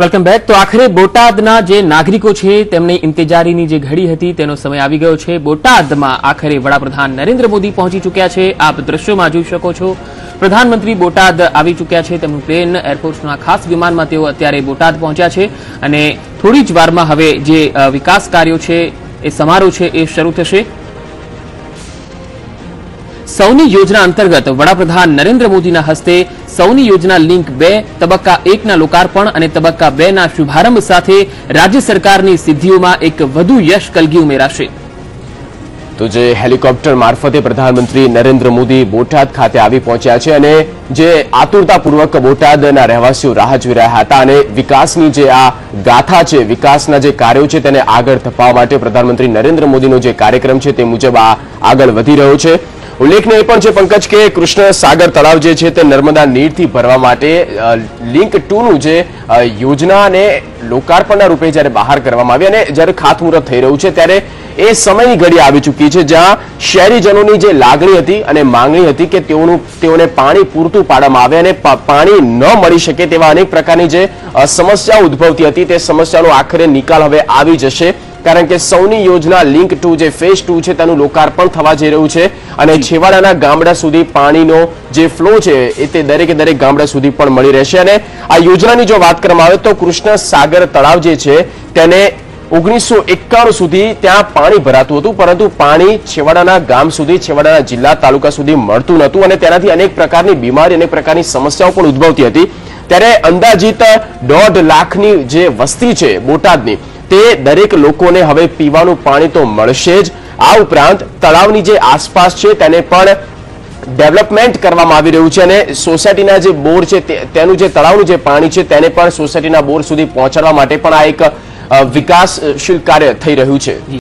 Welcome back. તો આખરે બોટાદના જે નાગરિકો છે તેમની ઇંતજારીની જે ઘડી હતી તેનો સમય આવી ગયો છે। બોટાદમાં આખરે વડાપ્રધાન નરેન્દ્ર મોદી પહોંચી ચૂક્યા છે। આપ દ્રશ્યોમાં જોઈ શકો છો પ્રધાનમંત્રી બોટાદ આવી ચૂક્યા છે। તેમનું પ્લેન એરફોર્સના ખાસ વિમાનમાં તેઓ અત્યારે બોટાદ પહોંચ્યા છે અને થોડી જ વારમાં હવે જે વિકાસ કાર્યો છે એ સમારોહ છે એ શરૂ થશે। સૌની યોજના અંતર્ગત વડાપ્રધાન નરેન્દ્ર મોદીના હસ્તે સૌની યોજના લિંક 2 તબક્કા 1 ના લોકાર્પણ અને તબક્કા 2 ના શુભારંભ સાથે રાજ્ય સરકારની સિદ્ધિઓમાં એક વધુ યશ કલગી ઉમેરાશે। તો જે હેલિકોપ્ટર મારફતે પ્રધાનમંત્રી નરેન્દ્ર મોદી બોટાદ ખાતે આવી પહોંચ્યા છે અને જે આતુરતાપૂર્વક બોટાદના રહેવાસીઓ રાહ જોઈ રહ્યા હતા અને વિકાસની જે આ ગાથા છે, વિકાસના જે કાર્યો છે તેને આગળ ધપાવવા માટે પ્રધાનમંત્રી નરેન્દ્ર મોદીનો જે કાર્યક્રમ છે તે મુજબ આ આગળ વધી રહ્યો છે। ઉલ્લેખનીય એ પણ છે પંકજ કે કૃષ્ણ સાગર તળાવ જે છે તે નર્મદા નીરથી ભરવા માટે લિંક 2 નું જે યોજનાને લોકાર્પણના રૂપે જ્યારે બહાર કરવામાં આવી અને જ્યારે ખાતમુહૂર્ત થઈ રહ્યું છે ત્યારે એ સમયની ઘડી આવી ચૂકી છે જ્યાં શહેરીજનોની જે લાગણી હતી અને માંગણી હતી કે તેઓને પાણી પૂરતું પાડવામાં આવે અને પાણી ન મળી શકે તેવા અનેક પ્રકારની જે સમસ્યાઓ ઉદ્ભવતી હતી તે સમસ્યાનો આખરે નિકાલ હવે આવી જશે। કારણ કે સૌની યોજના લિંક 2 જે ફેઝ 2 છે તેનું લોકાર્પણ થવા જઈ રહ્યું છે અને છેવાડાના ગામડા સુધી પાણીનો જે ફ્લો છે એ તે દરેકે દરેક ગામડા સુધી પણ મળી રહેશે। અને આ યોજનાની જો વાત કરવામાં આવે તો કૃષ્ણ સાગર તળાવ જે છે તેને 1991 સુધી ત્યાં પાણી ભરાતું હતું પરંતુ પાણી છેવાડાના ગામ સુધી, છેવાડાના જિલ્લા તાલુકા સુધી મળતું નહોતું અને તેનાથી અનેક પ્રકારની બીમારી, અનેક પ્રકારની સમસ્યાઓ પણ ઉદ્ભવતી હતી। ત્યારે અંદાજિત 1.5 લાખની જે વસ્તી છે બોટાદની તે દરેક લોકોને હવે પીવાનું પાણી તો મળશે જ। આ ઉપરાંત તળાવની જે આસપાસ છે તેને પણ ડેવલપમેન્ટ કરવામાં આવી રહ્યું છે અને સોસાયટીના જે બોર છે તેનું જે તળાવનું જે પાણી છે તેને પણ સોસાયટીના બોર સુધી પહોંચાડવા માટે પણ આ એક વિકાસશીલ કાર્ય થઈ રહ્યું છે।